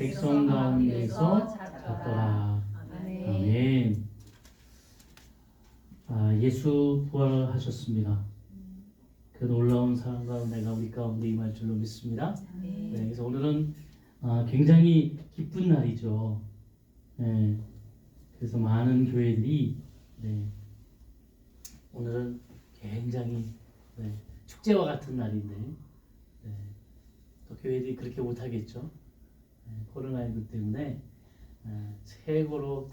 백성 가운데서 찾더라. 아멘. 예수 부활하셨습니다. 그 놀라운 사랑 가운데가 우리 가운데 임할 줄로 믿습니다. 네, 그래서 오늘은 굉장히 기쁜 날이죠. 네, 그래서 많은 교회들이 오늘은 굉장히 축제와 같은 날인데 또 교회들이 그렇게 못하겠죠. 코로나19 때문에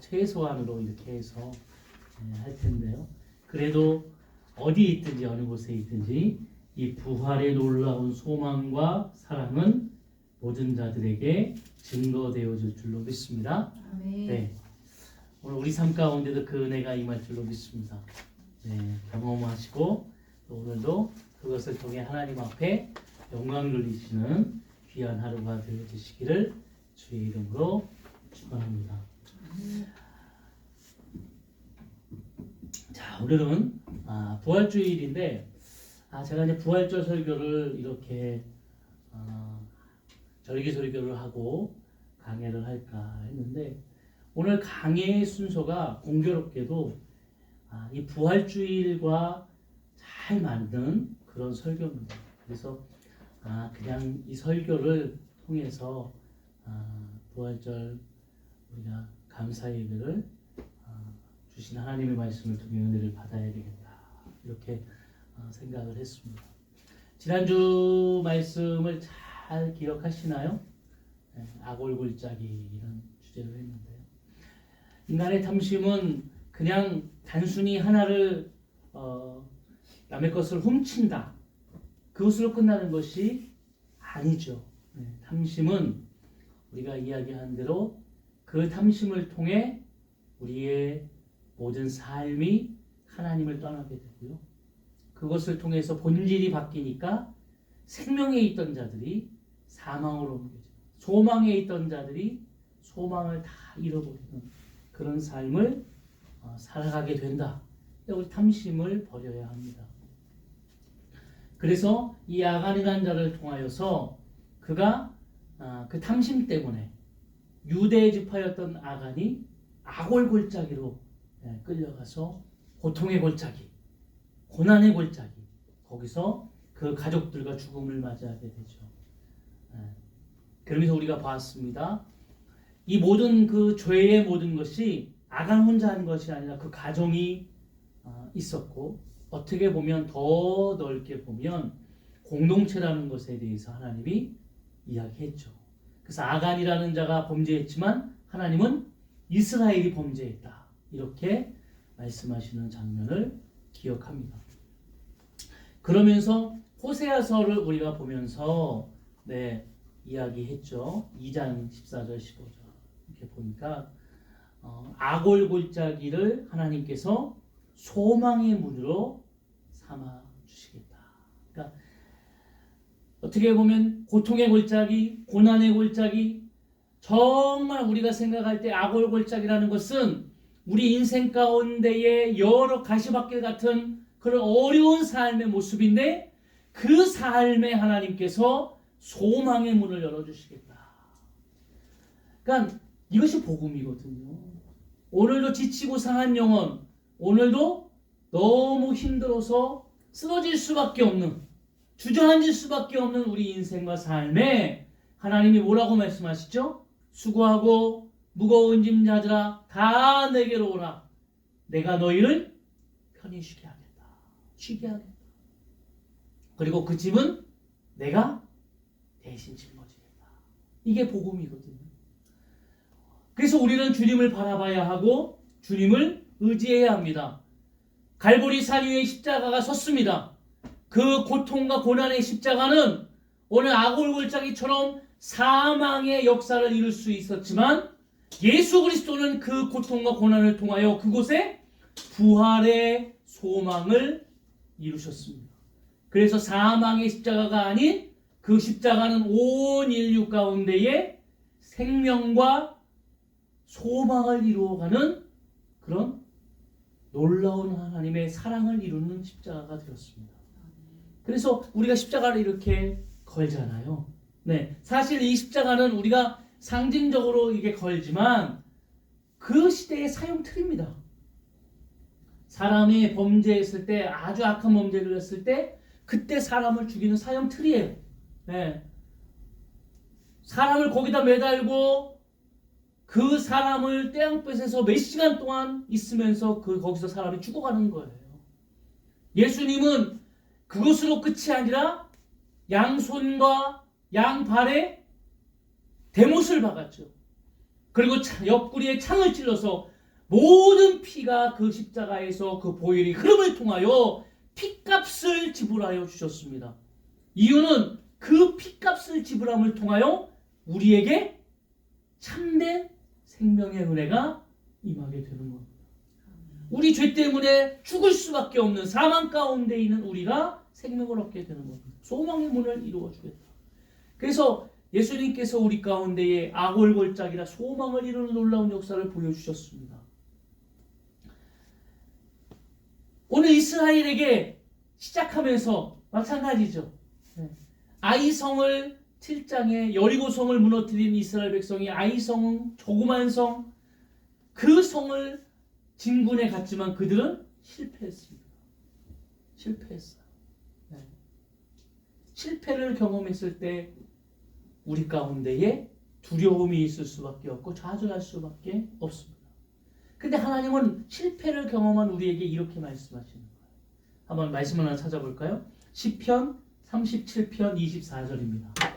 최소한으로 이렇게 해서 할 텐데요. 그래도 어디 있든지 어느 곳에 있든지 이 부활의 놀라운 소망과 사랑은 모든 자들에게 증거되어질 줄로 믿습니다. 네, 오늘 우리 삶 가운데도 그 은혜가 임할 줄로 믿습니다. 경험하시고 또 오늘도 그것을 통해 하나님 앞에 영광 돌리시는 귀한 하루가 되어주시기를 주의 이름으로 축원합니다. 자, 오늘은 부활주일인데 제가 이제 부활절 설교를 이렇게 절기 설교를 하고 강해를 할까 했는데 오늘 강해의 순서가 공교롭게도 이 부활주일과 잘 맞는 그런 설교입니다. 그래서 그냥 이 설교를 통해서 부활절 우리가 감사 예배를 주신 하나님의 말씀을 통해 은혜를 받아야 되겠다 이렇게 생각을 했습니다. 지난주 말씀을 잘 기억하시나요? 악골골짜기 이런 주제로 했는데요. 인간의 탐심은 그냥 단순히 하나를 남의 것을 훔친다 그것으로 끝나는 것이 아니죠. 탐심은 우리가 이야기한 대로 그 탐심을 통해 우리의 모든 삶이 하나님을 떠나게 되고요. 그것을 통해서 본질이 바뀌니까 생명에 있던 자들이 사망으로 옮겨져 소망에 있던 자들이 소망을 다 잃어버리는 그런 삶을 살아가게 된다. 우리 탐심을 버려야 합니다. 그래서 이 아간이라는 자를 통하여서 그가 그 탐심 때문에 유대 지파였던 아간이 악골골짜기로 끌려가서 고통의 골짜기, 고난의 골짜기 거기서 그 가족들과 죽음을 맞이하게 되죠. 그러면서 우리가 봤습니다. 이 모든 그 죄의 모든 것이 아간 혼자 한 것이 아니라 그 가정이 있었고 어떻게 보면 더 넓게 보면 공동체라는 것에 대해서 하나님이 이야기했죠. 그래서 아간이라는 자가 범죄했지만 하나님은 이스라엘이 범죄했다. 이렇게 말씀하시는 장면을 기억합니다. 그러면서 호세아서를 우리가 보면서 이야기했죠. 2장 14절 15절 이렇게 보니까 악골골짜기를 하나님께서 소망의 문으로 삼아 주시겠다. 그러니까 어떻게 보면 고통의 골짜기, 고난의 골짜기, 정말 우리가 생각할 때 악골골짜기라는 것은 우리 인생 가운데의 여러 가시밭길 같은 그런 어려운 삶의 모습인데 그 삶에 하나님께서 소망의 문을 열어주시겠다. 그러니까 이것이 복음이거든요. 오늘도 지치고 상한 영혼, 오늘도 너무 힘들어서 쓰러질 수밖에 없는, 주저앉을 수밖에 없는 우리 인생과 삶에 하나님이 뭐라고 말씀하시죠? 수고하고 무거운 짐 자들아 다 내게로 오라. 내가 너희를 편히 쉬게 하겠다. 쉬게 하겠다. 그리고 그 짐은 내가 대신 짊어지겠다. 이게 복음이거든요. 그래서 우리는 주님을 바라봐야 하고 주님을 의지해야 합니다. 갈보리 산 위에 십자가가 섰습니다. 그 고통과 고난의 십자가는 오늘 악골골짜기처럼 사망의 역사를 이룰 수 있었지만 예수 그리스도는 그 고통과 고난을 통하여 그곳에 부활의 소망을 이루셨습니다. 그래서 사망의 십자가가 아닌 그 십자가는 온 인류 가운데에 생명과 소망을 이루어가는 그런 놀라운 하나님의 사랑을 이루는 십자가가 되었습니다. 그래서 우리가 십자가를 이렇게 걸잖아요. 사실 이 십자가는 우리가 상징적으로 이게 걸지만 그 시대의 사용 틀입니다. 사람이 범죄했을 때, 아주 악한 범죄를 했을 때 그때 사람을 죽이는 사형 틀이에요. 네. 사람을 거기다 매달고 그 사람을 태양볕에서 몇 시간 동안 있으면서 거기서 사람이 죽어가는 거예요. 예수님은 그것으로 끝이 아니라 양손과 양발에 대못을 박았죠. 그리고 옆구리에 창을 찔러서 모든 피가 그 십자가에서 그 보혈의 흐름을 통하여 피값을 지불하여 주셨습니다. 이유는 그 피값을 지불함을 통하여 우리에게 참된 생명의 은혜가 임하게 되는 겁니다. 우리 죄 때문에 죽을 수밖에 없는 사망 가운데 있는 우리가 생명을 얻게 되는 겁니다. 소망의 문을 이루어 주겠다. 그래서 예수님께서 우리 가운데에 아골골짝이라 소망을 이루는 놀라운 역사를 보여주셨습니다. 오늘 이스라엘에게 시작하면서 마찬가지죠. 아이성을 7장에 여리고성을 무너뜨린 이스라엘 백성이 아이성, 조그만 성, 그 성을 진군해 갔지만 그들은 실패했습니다. 실패했어요. 실패를 경험했을 때 우리 가운데에 두려움이 있을 수밖에 없고 좌절할 수밖에 없습니다. 근데 하나님은 실패를 경험한 우리에게 이렇게 말씀하시는 거예요. 한번 말씀 하나 찾아볼까요? 시편 37편 24절입니다.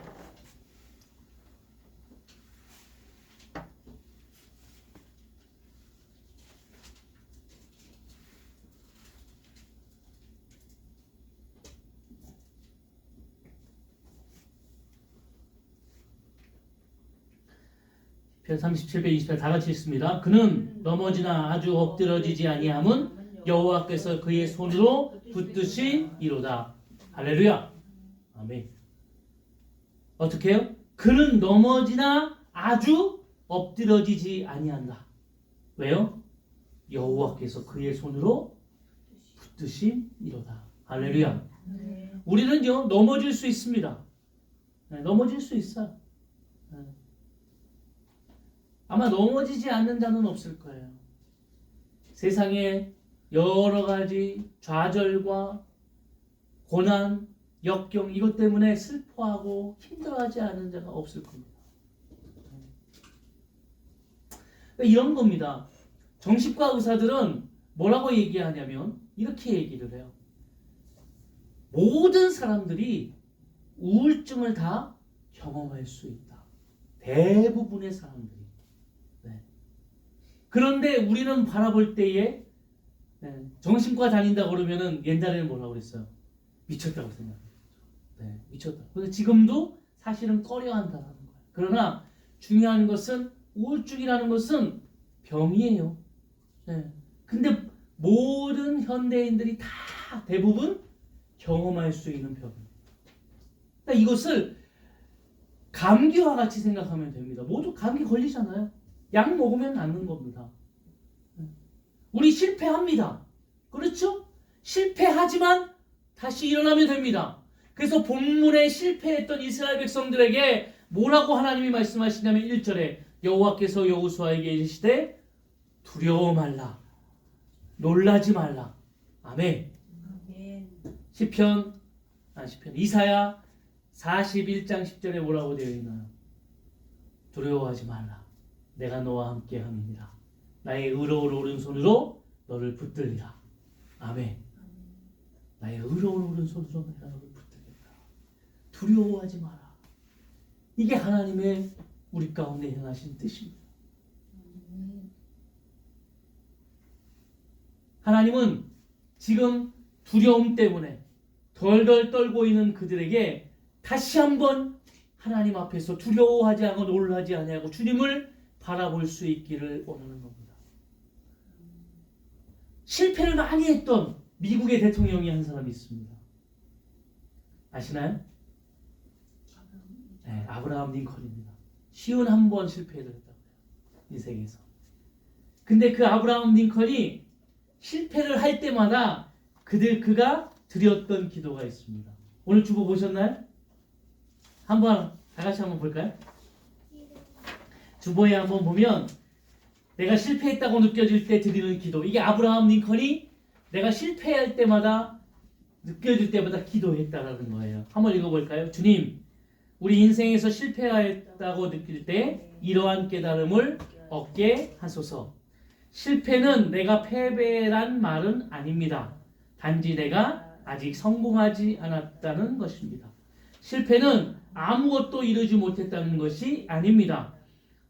편 37편 28 다 같이 읽습니다. 그는 넘어지나 아주 엎드러지지 아니함은 여호와께서 그의 손으로 붙드시리로다. 할렐루야. 아멘. 어떻게 해요? 그는 넘어지나 아주 엎드러지지 아니한다. 왜요? 여호와께서 그의 손으로 붙드시리로다. 할렐루야. 우리는요 넘어질 수 있습니다. 넘어질 수 있어요. 아마 넘어지지 않는 자는 없을 거예요. 세상에 여러 가지 좌절과 고난, 역경 이것 때문에 슬퍼하고 힘들어하지 않은 자가 없을 겁니다. 이런 겁니다. 정신과 의사들은 뭐라고 얘기하냐면 이렇게 얘기를 해요. 모든 사람들이 우울증을 다 경험할 수 있다. 대부분의 사람들이. 그런데 우리는 바라볼 때에 정신과 다닌다 그러면은 옛날에는 뭐라고 그랬어요? 미쳤다고 생각해요. 미쳤다. 그런데 지금도 사실은 꺼려한다라는 거예요. 그러나 중요한 것은 우울증이라는 것은 병이에요. 근데 모든 현대인들이 다 대부분 경험할 수 있는 병이에요. 그러니까 이것을 감기와 같이 생각하면 됩니다. 모두 감기 걸리잖아요. 약 먹으면 낫는 겁니다. 우리 실패합니다. 그렇죠? 실패하지만 다시 일어나면 됩니다. 그래서 본문에 실패했던 이스라엘 백성들에게 뭐라고 하나님이 말씀하시냐면 1절에 여호와께서 여호수아에게 이르시되 두려워 말라 놀라지 말라. 아멘. 시편 이사야 41장 10절에 뭐라고 되어 있나요? 두려워하지 말라. 내가 너와 함께 함이니라. 나의 의로운 오른손으로 너를 붙들리라. 아멘. 나의 의로운 오른손으로 내가 너를 붙들리라. 두려워하지 마라. 이게 하나님의 우리 가운데 행하신 뜻입니다. 하나님은 지금 두려움 때문에 덜덜 떨고 있는 그들에게 다시 한번 하나님 앞에서 두려워하지 않고 놀라지 아니하고 주님을 바라볼 수 있기를 원하는 겁니다. 실패를 많이 했던 미국의 대통령이 한 사람이 있습니다. 아시나요? 아브라함 링컨입니다. 51번 실패를 했다고요. 인생에서. 근데 그 아브라함 링컨이 실패를 할 때마다 그가 드렸던 기도가 있습니다. 오늘 주보 보셨나요? 한번 다 같이 한번 볼까요? 주보에 한번 보면 내가 실패했다고 느껴질 때 드리는 기도. 이게 아브라함 링컨이 내가 실패할 때마다 느껴질 때마다 기도했다라는 거예요. 한번 읽어볼까요? 주님, 우리 인생에서 실패했다고 느낄 때 이러한 깨달음을 얻게 하소서. 실패는 내가 패배란 말은 아닙니다. 단지 내가 아직 성공하지 않았다는 것입니다. 실패는 아무것도 이루지 못했다는 것이 아닙니다.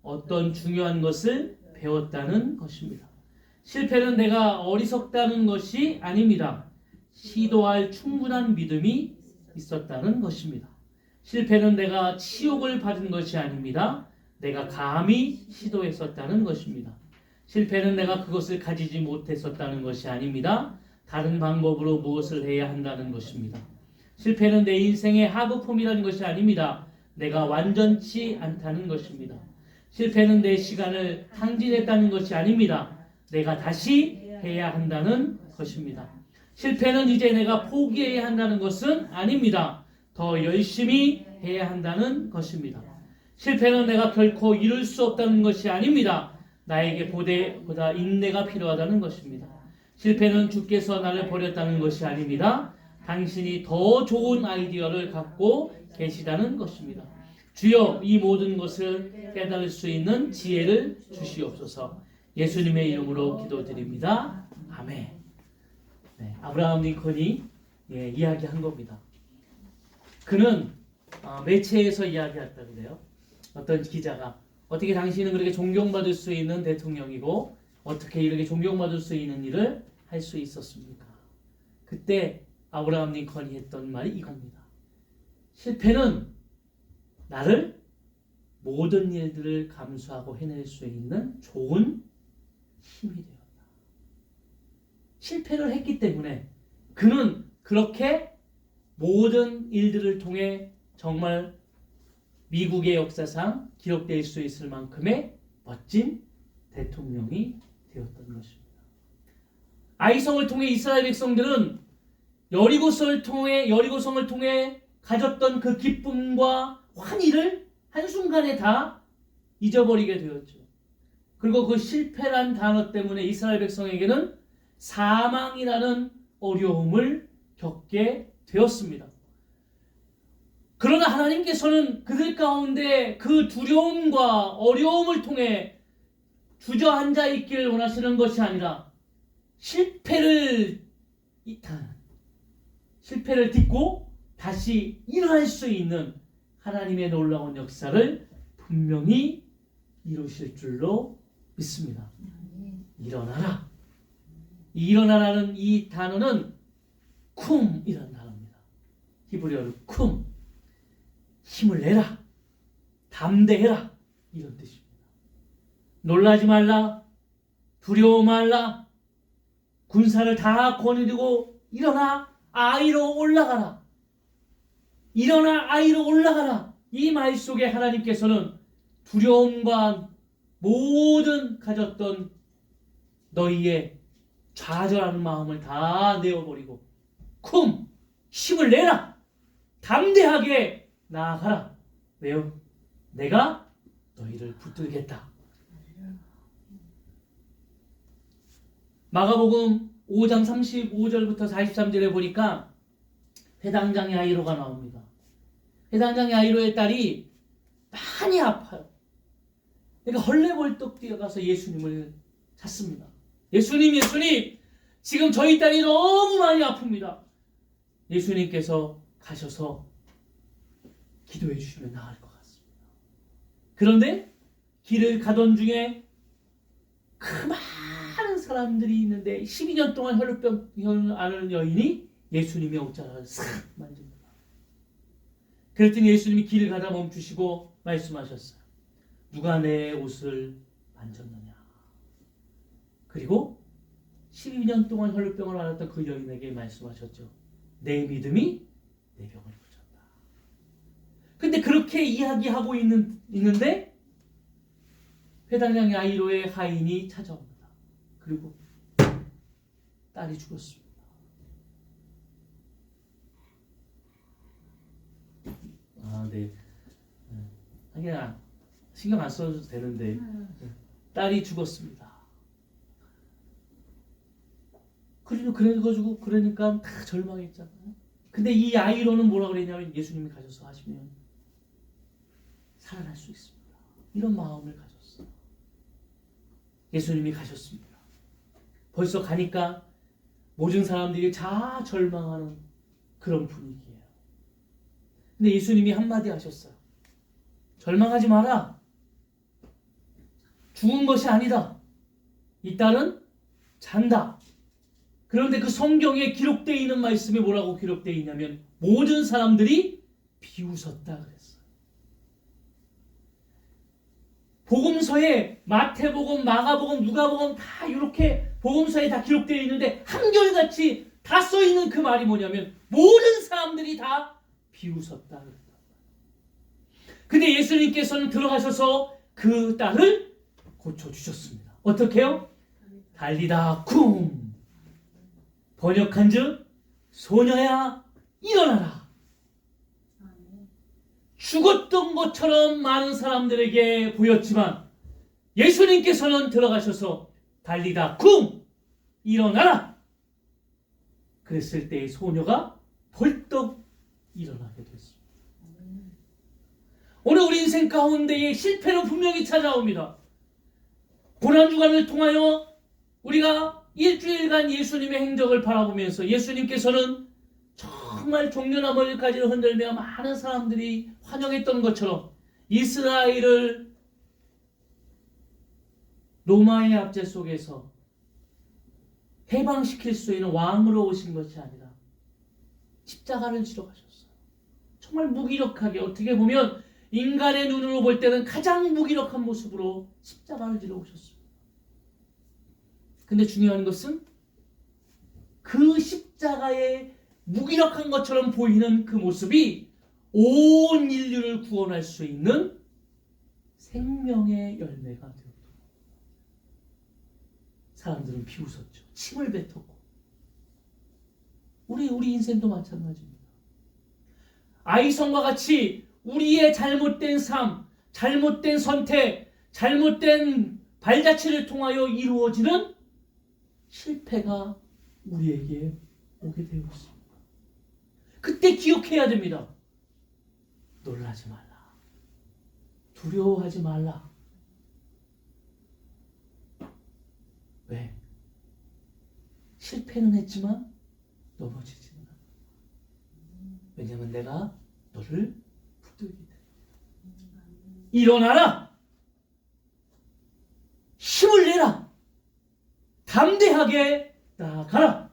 어떤 중요한 것을 배웠다는 것입니다. 실패는 내가 어리석다는 것이 아닙니다. 시도할 충분한 믿음이 있었다는 것입니다. 실패는 내가 치욕을 받은 것이 아닙니다. 내가 감히 시도했었다는 것입니다. 실패는 내가 그것을 가지지 못했었다는 것이 아닙니다. 다른 방법으로 무엇을 해야 한다는 것입니다. 실패는 내 인생의 하부품이라는 것이 아닙니다. 내가 완전치 않다는 것입니다. 실패는 내 시간을 탕진했다는 것이 아닙니다. 내가 다시 해야 한다는 것입니다. 실패는 이제 내가 포기해야 한다는 것은 아닙니다. 더 열심히 해야 한다는 것입니다. 실패는 내가 결코 이룰 수 없다는 것이 아닙니다. 나에게 보다 인내가 필요하다는 것입니다. 실패는 주께서 나를 버렸다는 것이 아닙니다. 당신이 더 좋은 아이디어를 갖고 계시다는 것입니다. 주여, 이 모든 것을 깨달을 수 있는 지혜를 주시옵소서. 예수님의 이름으로 기도드립니다. 아멘. 네, 아브라함 링컨이 이야기한 겁니다. 그는 매체에서 이야기했다 그래요. 어떤 기자가 어떻게 당신은 그렇게 존경받을 수 있는 대통령이고 어떻게 이렇게 존경받을 수 있는 일을 할 수 있었습니까? 그때 아브라함 링컨이 했던 말이 이겁니다. 실패는 나를 모든 일들을 감수하고 해낼 수 있는 좋은 힘이 되었다. 실패를 했기 때문에 그는 그렇게 모든 일들을 통해 정말 미국의 역사상 기록될 수 있을 만큼의 멋진 대통령이 되었던 것입니다. 아이성을 통해 이스라엘 백성들은 여리고성을 통해 가졌던 그 기쁨과 환희를 한순간에 다 잊어버리게 되었죠. 그리고 그 실패란 단어 때문에 이스라엘 백성에게는 사망이라는 어려움을 겪게 되었습니다. 그러나 하나님께서는 그들 가운데 그 두려움과 어려움을 통해 주저앉아 있기를 원하시는 것이 아니라 실패를 딛고 다시 일어날 수 있는 하나님의 놀라운 역사를 분명히 이루실 줄로 믿습니다. 일어나라. 일어나라는 이 단어는 쿰이라는 단어입니다. 히브리어로 쿰. 힘을 내라. 담대해라. 이런 뜻입니다. 놀라지 말라. 두려워 말라. 군사를 다 거느리고 일어나 아이로 올라가라. 일어나 아이로 올라가라. 이 말 속에 하나님께서는 두려움과 모든 가졌던 너희의 좌절하는 마음을 다 내어버리고 쿰 힘을 내라. 담대하게 나아가라. 왜요? 내가 너희를 붙들겠다. 마가복음 5장 35절부터 43절에 보니까 회당장의 아이로가 나옵니다. 회당장의 아이로의 딸이 많이 아파요. 그러니까 헐레벌떡 뛰어가서 예수님을 찾습니다. 예수님, 지금 저희 딸이 너무 많이 아픕니다. 예수님께서 가셔서 기도해 주시면 나을 것 같습니다. 그런데 길을 가던 중에 그 많은 사람들이 있는데 12년 동안 혈루병을 앓는 여인이 예수님의 옷자락을 싹 만집니다. 그랬더니 예수님이 길을 가다 멈추시고 말씀하셨어요. 누가 내 옷을 만졌느냐. 그리고 12년 동안 혈루병을 앓았던 그 여인에게 말씀하셨죠. 내 믿음이 내 병을 고쳤다. 근데 그렇게 이야기하고 있는데 회당장의 아이로의 하인이 찾아옵니다. 그리고 딸이 죽었습니다. 네. 그냥 신경 안 써도 되는데 딸이 죽었습니다. 그래가지고 그러니까 다 절망했잖아요. 근데 이 아이로는 뭐라 그랬냐면 예수님이 가셔서 하시면 살아날 수 있습니다. 이런 마음을 가졌어요. 예수님이 가셨습니다. 벌써 가니까 모든 사람들이 다 절망하는 그런 분위기예요. 근데 예수님이 한마디 하셨어요. 절망하지 마라. 죽은 것이 아니다. 이 딸은 잔다. 그런데 그 성경에 기록되어 있는 말씀이 뭐라고 기록되어 있냐면 모든 사람들이 비웃었다 그랬어요. 복음서에 마태복음, 마가복음, 누가복음 다 이렇게 복음서에 다 기록되어 있는데 한결같이 다 써 있는 그 말이 뭐냐면 모든 사람들이 다 비웃었다 그랬다. 근데 예수님께서는 들어가셔서 그 딸을 고쳐주셨습니다. 어떻게요? 달리다 쿵! 번역한즉 소녀야 일어나라. 죽었던 것처럼 많은 사람들에게 보였지만 예수님께서는 들어가셔서 달리다 쿵! 일어나라. 그랬을 때 소녀가 벌떡 일어나게 됐습니다. 오늘 우리 인생 가운데에 실패는 분명히 찾아옵니다. 고난주간을 통하여 우리가 일주일간 예수님의 행적을 바라보면서 예수님께서는 정말 종려나무까지를 흔들며 많은 사람들이 환영했던 것처럼 이스라엘을 로마의 압제 속에서 해방시킬 수 있는 왕으로 오신 것이 아니라 십자가를 지러 가셨어요. 정말 무기력하게, 어떻게 보면 인간의 눈으로 볼 때는 가장 무기력한 모습으로 십자가를 지러 오셨습니다. 근데 중요한 것은 그 십자가의 무기력한 것처럼 보이는 그 모습이 온 인류를 구원할 수 있는 생명의 열매가 되었다. 사람들은 비웃었죠. 침을 뱉었고. 우리 인생도 마찬가지입니다. 아이성과 같이 우리의 잘못된 삶, 잘못된 선택, 잘못된 발자취를 통하여 이루어지는 실패가 우리에게 오게 되어 있습니다. 그때 기억해야 됩니다. 놀라지 말라. 두려워하지 말라. 왜? 실패는 했지만 넘어지지는 않아. 왜냐하면 내가 너를 붙들기 때문에. 일어나라. 힘을 내라. 담대하게 나아가라.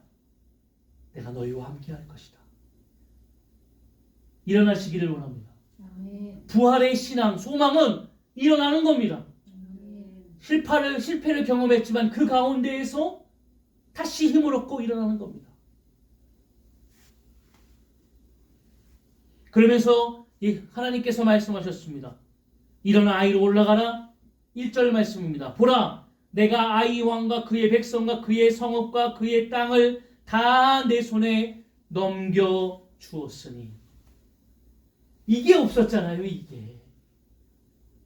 내가 너희와 함께 할 것이다. 일어나시기를 원합니다. 부활의 신앙, 소망은 일어나는 겁니다. 실패를 경험했지만 그 가운데에서 다시 힘을 얻고 일어나는 겁니다. 그러면서 하나님께서 말씀하셨습니다. 일어나 아이로 올라가라. 1절 말씀입니다. 보라, 내가 아이 왕과 그의 백성과 그의 성읍과 그의 땅을 다 내 손에 넘겨 주었으니. 이게 없었잖아요, 이게.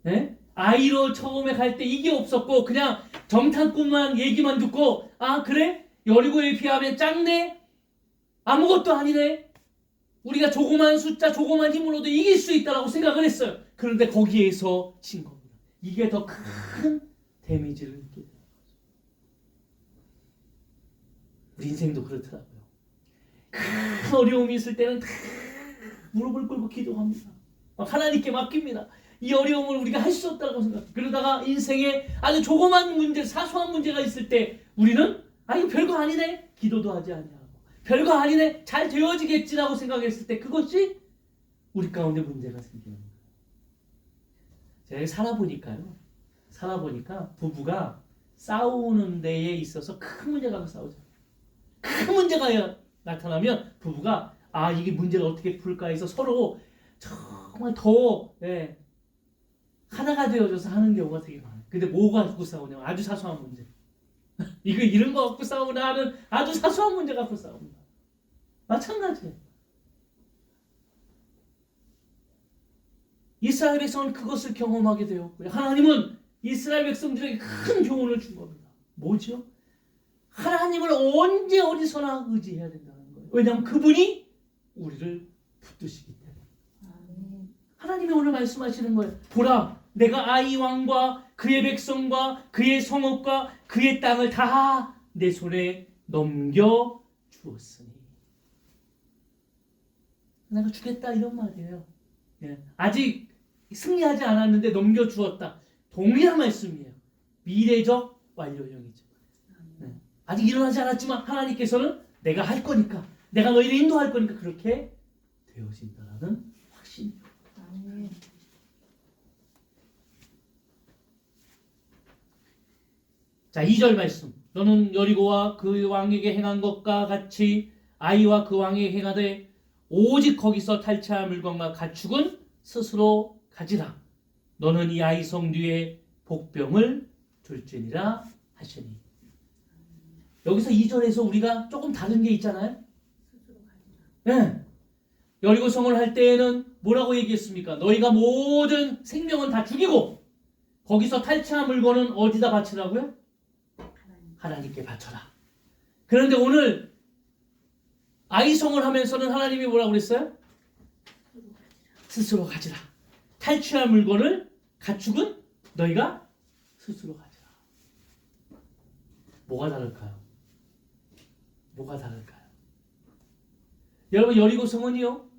네? 아이로 처음에 갈 때 이게 없었고 그냥 정탐꾼만 얘기만 듣고 아 그래? 여리고에 비하면 작네? 아무것도 아니네? 우리가 조그만 숫자, 조그만 힘으로도 이길 수 있다고 생각을 했어요. 그런데 거기에서 진 겁니다. 이게 더 큰 데미지를 입게 돼요. 우리 인생도 그렇더라고요. 큰 어려움이 있을 때는 다 무릎을 꿇고 기도합니다. 하나님께 맡깁니다. 이 어려움을 우리가 할 수 없다고 생각해요. 그러다가 인생에 아주 조그만 문제, 사소한 문제가 있을 때 우리는 아 이거 별거 아니네? 기도도 하지 아니하고 별거 아니네? 잘 되어지겠지라고 생각했을 때 그것이 우리 가운데 문제가 생기는 거예요. 제가 살아보니까 부부가 싸우는 데에 있어서 큰 문제가 싸우잖아요. 큰 문제가 나타나면 부부가 아 이게 문제를 어떻게 풀까 해서 서로 정말 더 하나가 되어져서 하는 경우가 되게 많아요. 근데 뭐가 갖고 싸우냐면 아주 사소한 문제. 이런 거 갖고 싸우나 하는 아주 사소한 문제 갖고 싸웁니다. 마찬가지예요. 이스라엘 백성은 그것을 경험하게 되었고요. 하나님은 이스라엘 백성들에게 큰 교훈을 준 겁니다. 뭐죠? 하나님을 언제 어디서나 의지해야 된다는 거예요. 왜냐하면 그분이 우리를 붙드시기 때문에. 하나님이 오늘 말씀하시는 거예요. 보라, 내가 아이 왕과 그의 백성과 그의 성읍과 그의 땅을 다 내 손에 넘겨 주었으니. 내가 주겠다 이런 말이에요. 예. 아직 승리하지 않았는데 넘겨 주었다. 동일한 말씀이에요. 미래적 완료형이죠. 예. 아직 일어나지 않았지만 하나님께서는 내가 할 거니까, 내가 너희를 인도할 거니까 그렇게 되어진다라는 확신이에요. 자, 2절 말씀. 너는 여리고와 그 왕에게 행한 것과 같이 아이와 그 왕에게 행하되 오직 거기서 탈취한 물건과 가축은 스스로 가지라. 너는 이 아이 성 뒤에 복병을 둘지니라 하시니. 여기서 2절에서 우리가 조금 다른 게 있잖아요. 네. 여리고 성을 할 때에는 뭐라고 얘기했습니까? 너희가 모든 생명은 다 죽이고 거기서 탈취한 물건은 어디다 바치라고요? 하나님께 바쳐라. 그런데 오늘 아이성을 하면서는 하나님이 뭐라고 그랬어요? 스스로 가지라. 탈취할 물건을 가축은 너희가 스스로 가지라. 뭐가 다를까요? 뭐가 다를까요? 여러분, 여리고성은요,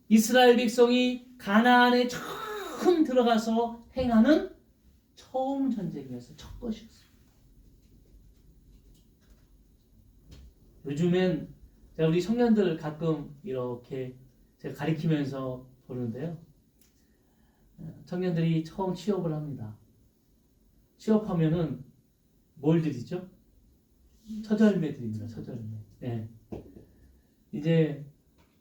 이스라엘 백성이 가나안에 처음 들어가서 행하는 처음 전쟁이었어요. 첫 것이었어요. 요즘엔 제가 우리 청년들 가끔 이렇게 제가 가리키면서 보는데요. 청년들이 처음 취업을 합니다. 취업하면은 뭘 드리죠? 처절매 드립니다. 처절매. 네. 이제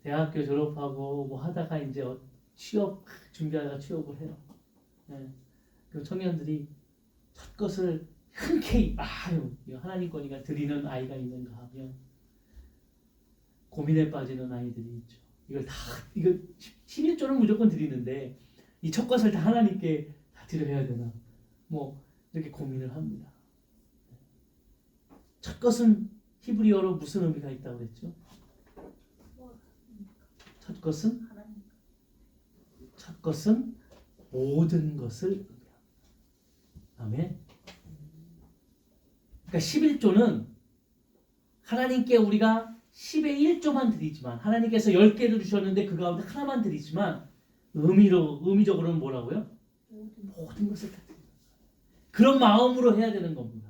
대학교 졸업하고 뭐 하다가 이제 취업 준비하다가 취업을 해요. 네. 그 청년들이 첫 것을 흔쾌히 이거 하나님 거니까 드리는 아이가 있는가 하면 고민에 빠지는 아이들이 있죠. 이거 11조는 무조건 드리는데 이 첫 것을 다 하나님께 다 드려야 되나? 뭐 이렇게 고민을 합니다. 첫 것은 히브리어로 무슨 의미가 있다고 그랬죠? 첫 것은 모든 것을 의미합니다. 아멘. 그러니까 11조는 하나님께 우리가 10의 1조만 드리지만 하나님께서 10개를 주셨는데 그 가운데 하나만 드리지만 의미적으로는 뭐라고요? 모든 것을 다 드립니다. 그런 마음으로 해야 되는 겁니다.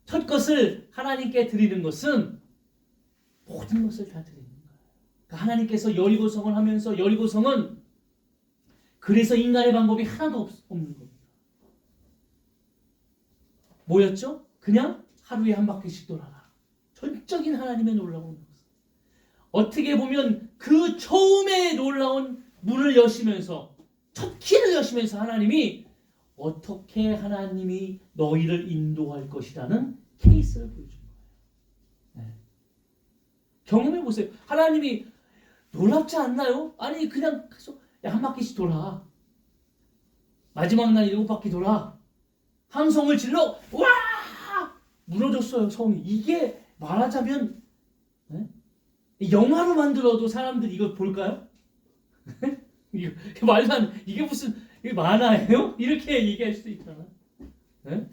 첫 것을 하나님께 드리는 것은 모든 것을 다 드리는 거예요. 그러니까 하나님께서 여리고성을 하면서 여리고성은 그래서 인간의 방법이 하나도 없는 겁니다. 뭐였죠? 그냥 하루에 한 바퀴씩 돌아라. 전적인 하나님의 놀라운 모습. 어떻게 보면 그 처음에 놀라운 문을 여시면서 첫 키를 여시면서 하나님이 어떻게 하나님이 너희를 인도할 것이라는 케이스를 보여준 거예요. 네. 경험해 보세요. 하나님이 놀랍지 않나요? 아니 그냥 한 바퀴씩 돌아. 마지막 날 7바퀴 돌아. 함성을 질러 와! 무너졌어요. 성이. 이게 말하자면 네? 영화로 만들어도 사람들이 이거 볼까요? 이거 말도 안 이게 무슨 이게 만화예요? 이렇게 얘기할 수도 있잖아. 네?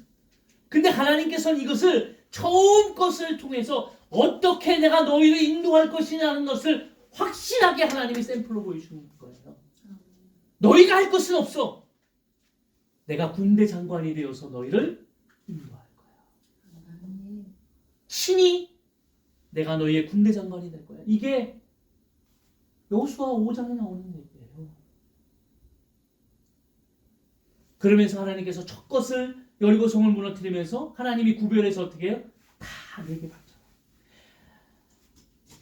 근데 하나님께서는 이것을 처음 것을 통해서 어떻게 내가 너희를 인도할 것이냐는 것을 확실하게 하나님이 샘플로 보여주는 거예요. 너희가 할 것은 없어. 내가 군대 장관이 되어서 너희를 인도할 거야. 친히 내가 너희의 군대 장관이 될 거야. 이게 여호수아 5장에 나오는 얘기예요. 그러면서 하나님께서 첫 것을 여리고성을 무너뜨리면서 하나님이 구별해서 어떻게 해요? 다 내게 바쳐라.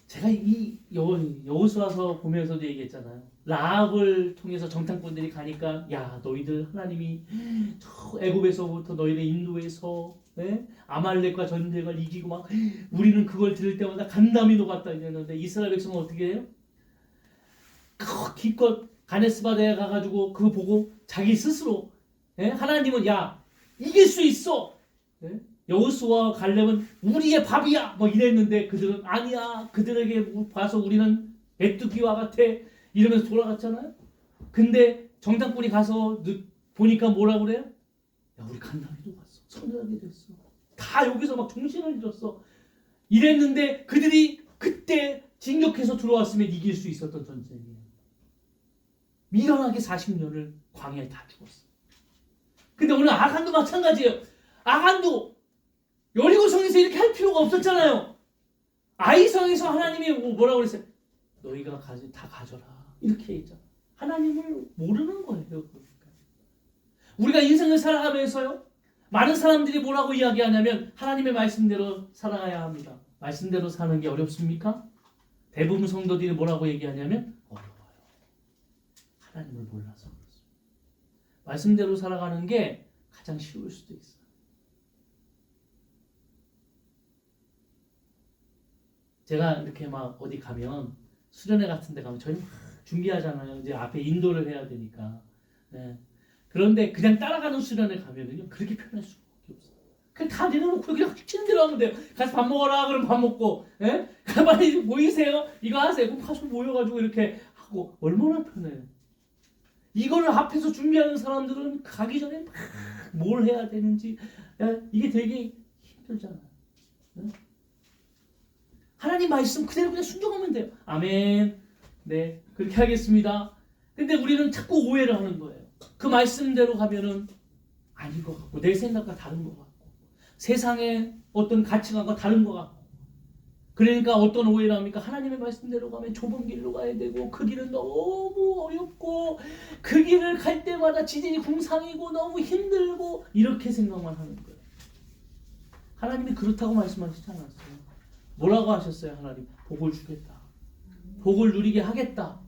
제가 이 여호수아서 보면서도 얘기했잖아요. 라합을 통해서 정탐꾼들이 가니까 야 너희들 하나님이 저 애굽에서부터 너희를 인도해서 네? 아말렉과 전쟁을 이기고 막 우리는 그걸 들을 때마다 간담이 녹았다 이랬는데 이스라엘 백성은 어떻게 해요? 기껏 가데스 바네아에 가가지고 그거 보고 자기 스스로 하나님은 야 이길 수 있어. 여호수아와 갈렙은 우리의 밥이야 뭐 이랬는데 그들은 아니야. 그들에게 봐서 우리는 메뚜기와 같아 이러면서 돌아갔잖아요. 근데 정탐꾼이 가서 보니까 뭐라 그래요? 야 우리 간담이도 갔어. 선전하게 됐어. 다 여기서 막 정신을 잃었어. 이랬는데 그들이 그때 진격해서 들어왔으면 이길 수 있었던 전쟁이에요. 미련하게 40년을 광야에 다 죽었어. 근데 오늘 아간도 마찬가지예요. 아간도 여리고성에서 이렇게 할 필요가 없었잖아요. 아이성에서 하나님이 뭐라고 그랬어요? 너희가 다 가져라. 이렇게 했잖아. 하나님을 모르는 거예요. 그러니까. 우리가 인생을 살아가면서요. 많은 사람들이 뭐라고 이야기하냐면 하나님의 말씀대로 살아가야 합니다. 말씀대로 사는 게 어렵습니까? 대부분 성도들이 뭐라고 얘기하냐면 어려워요. 하나님을 몰라서 그렇습니다. 말씀대로 살아가는 게 가장 쉬울 수도 있어요. 제가 이렇게 막 어디 가면 수련회 같은 데 가면 저희 막 준비하잖아요. 이제 앞에 인도를 해야 되니까. 네. 그런데 그냥 따라가는 수련회 가면은요 그렇게 표현할 수밖에 없어요. 그냥 다 내려놓고 그냥 치는 대로 하면 돼요. 가서 밥 먹어라 그러면 밥 먹고, 빨리 모이세요. 이거 하세요. 그럼 가서 모여가지고 이렇게 하고 얼마나 편해요. 이거를 앞에서 준비하는 사람들은 가기 전에 막 뭘 해야 되는지 이게 되게 힘들잖아요. 하나님 말씀 그대로 그냥 순종하면 돼요. 아멘. 네, 그렇게 하겠습니다. 근데 우리는 자꾸 오해를 하는 거예요. 그 말씀대로 가면은 아닌 것 같고 내 생각과 다른 것 같고 세상의 어떤 가치관과 다른 것 같고 그러니까 어떤 오해를 합니까? 하나님의 말씀대로 가면 좁은 길로 가야 되고 그 길은 너무 어렵고 그 길을 갈 때마다 지진이 궁상이고 너무 힘들고 이렇게 생각만 하는 거예요. 하나님이 그렇다고 말씀하시지 않았어요. 뭐라고 하셨어요? 하나님 복을 주겠다. 복을 누리게 하겠다.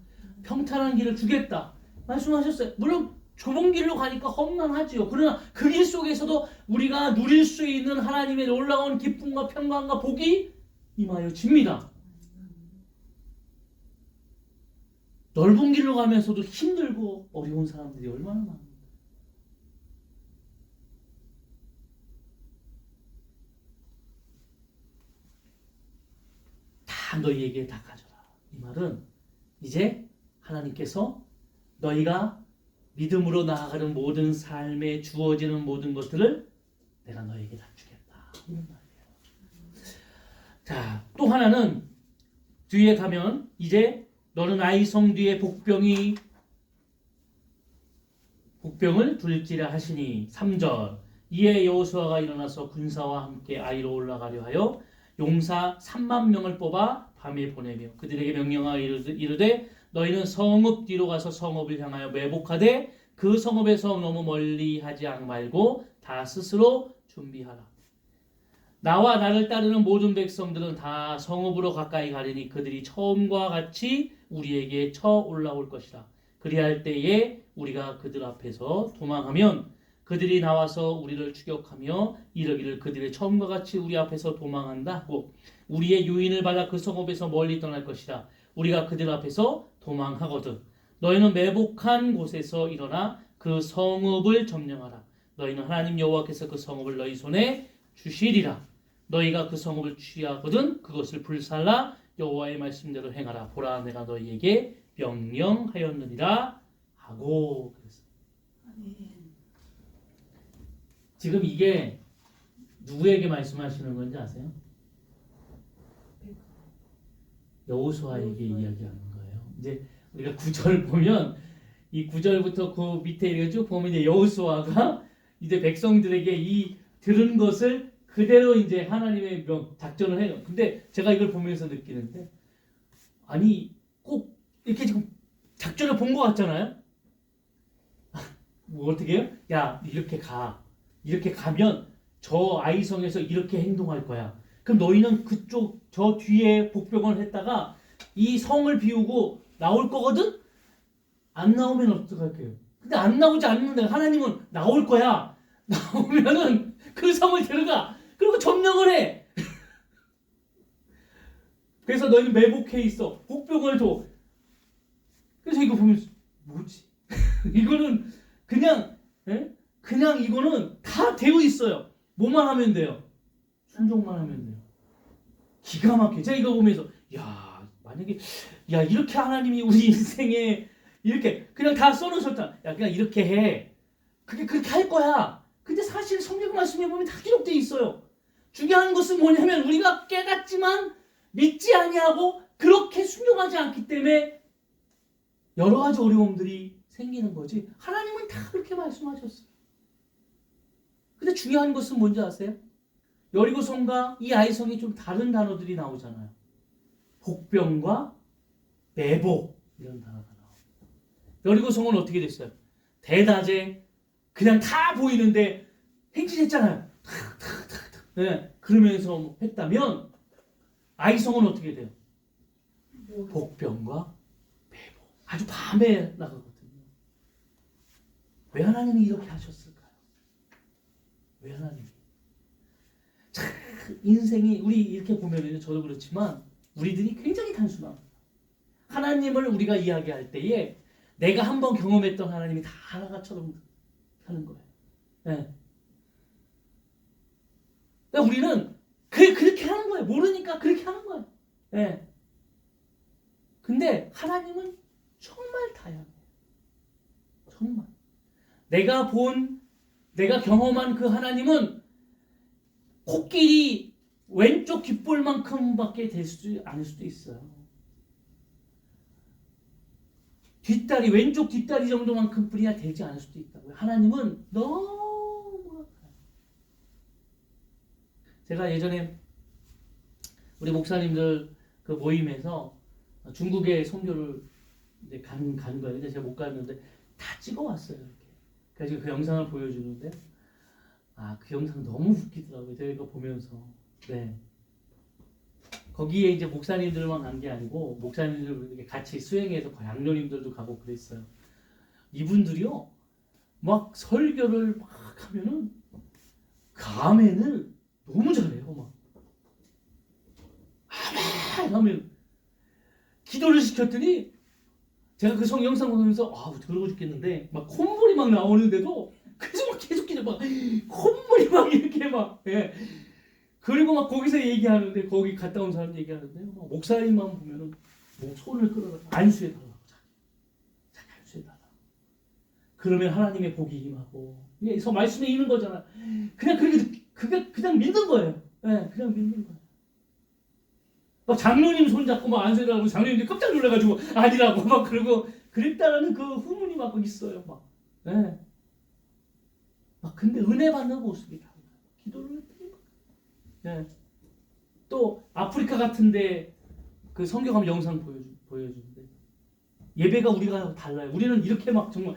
평탄한 길을 주겠다. 말씀하셨어요. 물론 좁은 길로 가니까 험난하지요. 그러나 그 길 속에서도 우리가 누릴 수 있는 하나님의 놀라운 기쁨과 평강과 복이 임하여 집니다. 넓은 길로 가면서도 힘들고 어려운 사람들이 얼마나 많은가. 다 너희에게 다 가져라. 이 말은 이제 하나님께서 너희가 믿음으로 나아가는 모든 삶에 주어지는 모든 것들을 내가 너희에게 다 주겠다. 이런 말이에요. 자, 또 하나는 뒤에 가면 이제 너는 아이성 뒤에 복병을 둘지라 하시니 3절 이에 여호수아가 일어나서 군사와 함께 아이로 올라가려 하여 용사 3만 명을 뽑아 밤에 보내며 그들에게 명령하여 이르되 너희는 성읍 뒤로 가서 성읍을 향하여 매복하되 그 성읍에서 너무 멀리 하지 말고 다 스스로 준비하라. 나와 나를 따르는 모든 백성들은 다 성읍으로 가까이 가리니 그들이 처음과 같이 우리에게 쳐 올라올 것이라. 그리할 때에 우리가 그들 앞에서 도망하면 그들이 나와서 우리를 추격하며 이르기를 그들의 처음과 같이 우리 앞에서 도망한다 하고 우리의 유인을 받아 그 성읍에서 멀리 떠날 것이라. 우리가 그들 앞에서 도망하거든 너희는 매복한 곳에서 일어나 그 성읍을 점령하라. 너희는 하나님 여호와께서 그 성읍을 너희 손에 주시리라. 너희가 그 성읍을 취하거든 그것을 불살라 여호와의 말씀대로 행하라. 보라 내가 너희에게 명령하였느니라 하고 그랬어요. 지금 이게 누구에게 말씀하시는 건지 아세요? 여호수아에게 이야기하는 거예요. 이제 우리가 9절 보면 이 9절부터 그 밑에 이렇게 쭉 보면 이제 여호수아가 이제 백성들에게 이 들은 것을 그대로 이제 하나님의 작전을 해요. 근데 제가 이걸 보면서 느끼는데 아니 꼭 이렇게 지금 작전을 본 것 같잖아요. 뭐 어떻게 해요? 야 이렇게 가. 이렇게 가면 저 아이성에서 이렇게 행동할 거야. 그럼 너희는 그쪽 저 뒤에 복병을 했다가 이 성을 비우고 나올 거거든? 안 나오면 어떡할게요? 근데 안 나오지 않는데 하나님은 나올 거야. 나오면은 그 성을 데려가. 그리고 점령을 해. 그래서 너희는 매복해 있어. 복병을 줘. 그래서 이거 보면 뭐지? 이거는 그냥 예? 그냥 이거는 다 되어 있어요. 뭐만 하면 돼요? 순종만 하면 돼요. 기가 막혀. 제가 이거 보면서 야 만약에 야 이렇게 하나님이 우리 인생에 이렇게 그냥 다 써놓으셨다. 야 그냥 이렇게 해. 그게 그렇게 할 거야. 근데 사실 성경 말씀에 보면 다 기록되어 있어요. 중요한 것은 뭐냐면 우리가 깨닫지만 믿지 아니하고 그렇게 순종하지 않기 때문에 여러 가지 어려움들이 생기는 거지. 하나님은 다 그렇게 말씀하셨어요. 근데 중요한 것은 뭔지 아세요? 여리고성과 이 아이성이 좀 다른 단어들이 나오잖아요. 복병과 매복 이런 단어가 나와요. 여리고성은 어떻게 됐어요? 대낮에 그냥 다 보이는데 행진했잖아요. 네, 그러면서 했다면 아이성은 어떻게 돼요? 복병과 매복. 아주 밤에 나가거든요. 왜 하나님이 이렇게 하셨을까요? 왜 하나님이? 참 인생이 우리 이렇게 보면은 저도 그렇지만 우리들이 굉장히 단순합니다. 하나님을 우리가 이야기할 때에 내가 한번 경험했던 하나님이 다 하나처럼 하는 거예요. 네. 그러니까 우리는 그렇게 하는 거예요. 모르니까 그렇게 하는 거예요. 네. 근데 하나님은 정말 다양해요. 정말. 내가 경험한 그 하나님은 코끼리 왼쪽 귓볼만큼밖에 될 수도 않을 수도 있어요. 왼쪽 뒷다리 정도만큼 뿐이야 되지 않을 수도 있다고요. 하나님은 너무 제가 예전에 우리 목사님들 그 모임에서 중국에 선교를 이제 간 거예요. 근데 제가 못 갔는데 다 찍어왔어요. 이렇게. 그래서 그 영상을 보여주는데 그 영상 너무 웃기더라고요. 제가 이거 보면서. 네. 거기에 이제 목사님들만 간 게 아니고 목사님들 같이 수행해서 양로님들도 가고 그랬어요. 이분들이요 막 설교를 막 하면은 아멘을 너무 잘해요. 막 아멘 하면 기도를 시켰더니 제가 그 영상 보면서 더러워 죽겠는데 막 콧물이 막 나오는데도 그래서 막 계속 기도 막 콧물이 막 이렇게 막 예. 그리고 막 거기서 얘기하는데 거기 갔다 온 사람 얘기하는데 목사님만 보면은 뭐 손을 끌어서 안수해 달라고 자기 안수해 달라고. 그러면 하나님의 복이 임하고 이게 말씀에 있는 거잖아. 그냥 믿는 거예요. 네, 그냥 믿는 거예요. 막 장로님 손 잡고 막 안수해 달라고 장로님들이 깜짝 놀라가지고 아니라고 막 그러고 그랬다라는 그 후문이 막 있어요. 막. 네. 막 근데 은혜 받는 모습이 달라요. 기도를 했더니 네. 또 아프리카 같은데 그 성경하면 영상 보여주는데 예배가 우리가 달라요. 우리는 이렇게 막 정말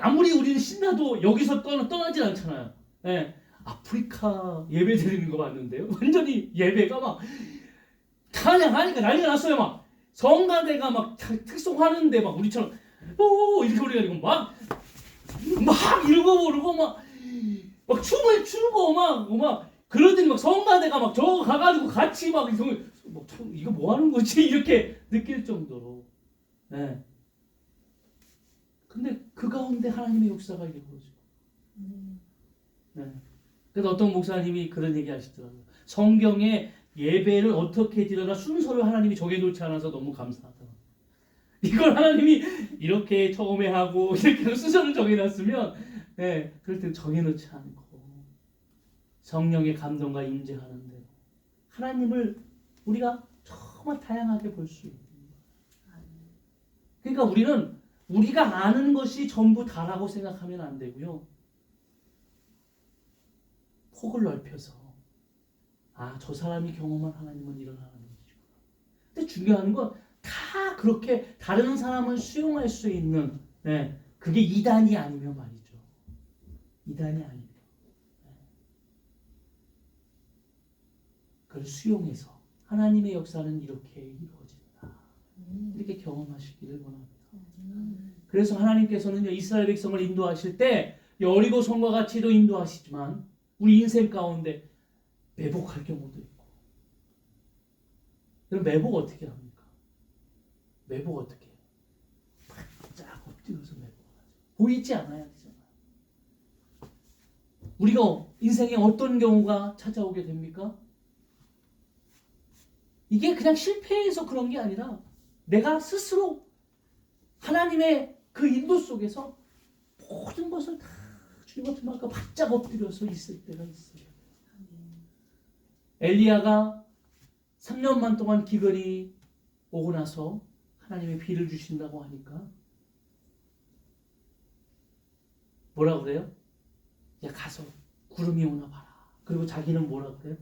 아무리 우리는 신나도 여기서 떠나질 않잖아요. 예. 아프리카 예배 드리는 거 봤는데요. 완전히 예배가 막 찬양하니까 난리가 났어요. 막 성가대가 막 특송하는데 막 우리처럼 오 이렇게 우리가 이거 막 이러고 부르고 막 춤을 추고 막 그러더니 막 성가대가 막 저 가가지고 같이 막 이거 뭐 하는 거지 이렇게 느낄 정도로. 네. 근데 그 가운데 하나님의 역사가 이루어지고. 네. 그래서 어떤 목사님이 그런 얘기 하시더라고요. 성경에 예배를 어떻게 드려라 순서를 하나님이 정해놓지 않아서 너무 감사하다. 이걸 하나님이 이렇게 처음에 하고 이렇게 순서를 정해놨으면 네, 그럴 땐 정해놓지 않고 성령의 감동과 임재하는 대로 하나님을 우리가 정말 다양하게 볼 수 있는 거예요. 그러니까 우리는 우리가 아는 것이 전부 다라고 생각하면 안 되고요. 폭을 넓혀서 저 사람이 경험한 하나님은 이런 하나님이시구나. 근데 중요한 건 다 그렇게 다른 사람을 수용할 수 있는 그게 이단이 아니면 말이죠. 이단이 아니면 그걸 수용해서 하나님의 역사는 이렇게 이루어진다. 이렇게 경험하시기를 원합니다. 그래서 하나님께서는 이스라엘 백성을 인도하실 때 여리고 성과 같이도 인도하시지만 우리 인생 가운데 매복할 경우도 있고. 그럼 매복 어떻게 합니까? 매복 어떻게 해요? 바짝 뛰어서 메고 보이지 않아야 되잖아요. 우리가 인생에 어떤 경우가 찾아오게 됩니까? 이게 그냥 실패해서 그런 게 아니라 내가 스스로 하나님의 그 인도 속에서 모든 것을 다 주님 앞에 막 바짝 엎드려서 있을 때가 있어요. 엘리야가 3년만 동안 기근이 오고 나서 하나님의 비를 주신다고 하니까 뭐라 그래요? 야 가서 구름이 오나 봐라. 그리고 자기는 뭐라 그래요?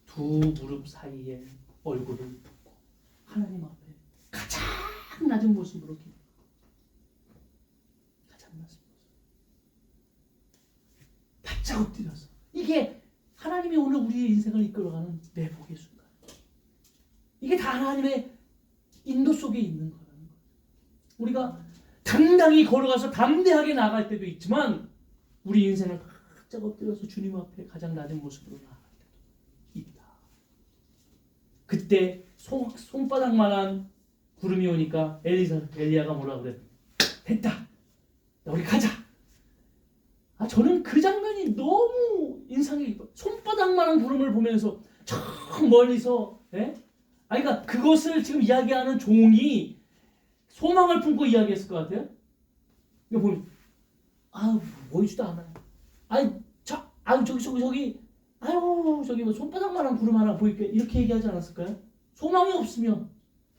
두 무릎 사이에 얼굴을 붓고 하나님 앞에 가장 낮은 모습으로 기도. 가장 낮은 모습. 바짝 엎드려서. 이게 하나님이 오늘 우리의 인생을 이끌어가는 내복의 순간. 이게 다 하나님의 인도 속에 있는 거라는 거예요. 우리가 당당히 걸어가서 담대하게 나갈 때도 있지만 우리 인생을 바짝 엎드려서 주님 앞에 가장 낮은 모습으로 나아갈 때도 있다. 그때 손바닥만한 구름이 오니까 엘리야가 뭐라 그래? 됐다. 우리 가자. 저는 그 장면이 너무 인상이 깊어요. 손바닥만한 구름을 보면서 저 멀리서 그러니까 그것을 지금 이야기하는 종이 소망을 품고 이야기했을 것 같아요. 이거 보면 보이지도 않아요. 저기 뭐 손바닥만한 구름 하나 보일게 이렇게 얘기하지 않았을까요? 소망이 없으면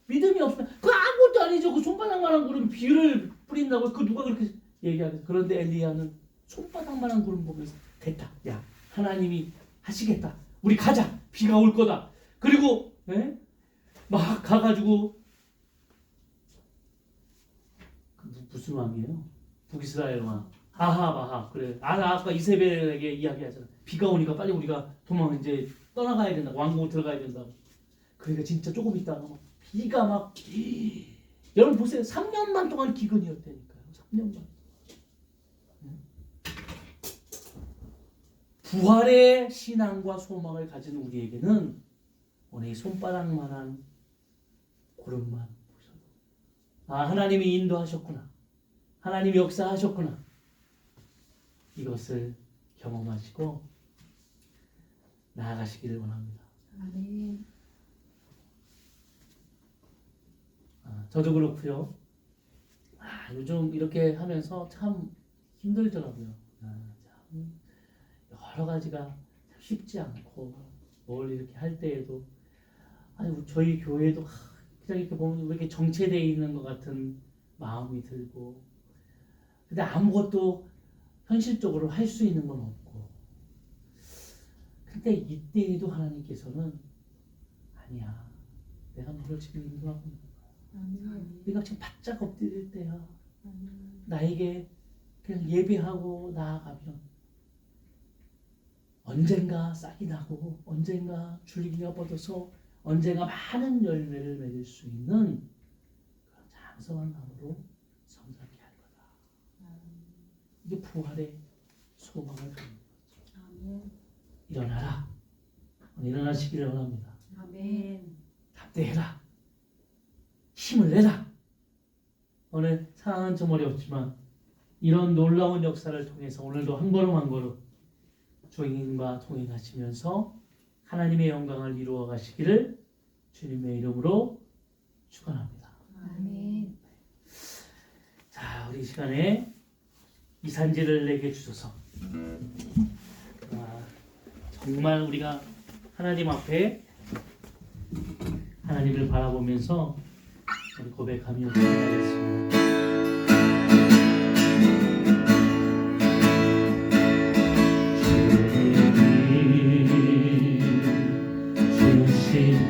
믿음이 없으면 그 아무것도 아니죠. 그 손바닥만한 구름 비를 뿌린다고 그 누가 그렇게 얘기하겠어요. 그런데 엘리야는 손바닥만한 구름 보면서 됐다. 야 하나님이 하시겠다. 우리 가자. 비가 올 거다. 그리고 막 가가지고 무슨 왕이에요? 북이스라엘 왕 아하 그래. 아까 이세벨에게 이야기하잖아. 비가 오니까 빨리 우리가 이제 떠나가야 된다. 왕궁 들어가야 된다고. 그러니까 진짜 조금 있다가 비가 막 여러분 보세요. 3년만 동안 기근이었다니까요. 3년만. 부활의 신앙과 소망을 가진 우리에게는 오늘 이 손바닥만한 구름만 보셔도 하나님이 인도하셨구나. 하나님이 역사하셨구나. 이것을 경험하시고 나아가시기를 원합니다. 아멘. 저도 그렇고요. 요즘 이렇게 하면서 참 힘들더라고요. 참 여러 가지가 쉽지 않고 뭘 이렇게 할 때에도 저희 교회도 그냥 이렇게 보면 왜 이렇게 정체되어 있는 것 같은 마음이 들고 근데 아무것도 현실적으로 할 수 있는 건 없고 근데 이때에도 하나님께서는 아니야 내가 너를 지금 인도하고 있는 거야. 네가 지금 바짝 엎드릴 때야. 나에게 그냥 예배하고 나아가면 언젠가 싹이 나고 언젠가 줄기가 뻗어서 언젠가 많은 열매를 맺을 수 있는 그런 장성한 나무로 성장케 할 거다. 이게 부활의 소망을 갖는 거죠. 아멘. 일어나라. 일어나시기를 원합니다. 아멘. 담대해라. 힘을 내라. 오늘 상황은 좀 어렵지만 이런 놀라운 역사를 통해서 오늘도 한 걸음 한 걸음 주님과 동행하시면서 하나님의 영광을 이루어 가시기를 주님의 이름으로 축원합니다. 아멘. 자, 우리 이 시간에 이 산지를 내게 주소서. 정말 우리가 하나님 앞에 하나님을 바라보면서 우리 고백하며 기도하겠습니다.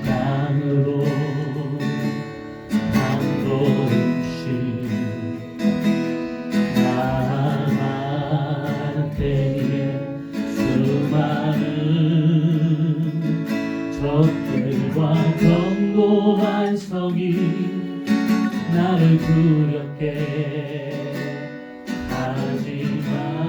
땅으로 한 걸음씩 나아갈 때에 수많은 적들과 견고한 성이 나를 두렵게 하지만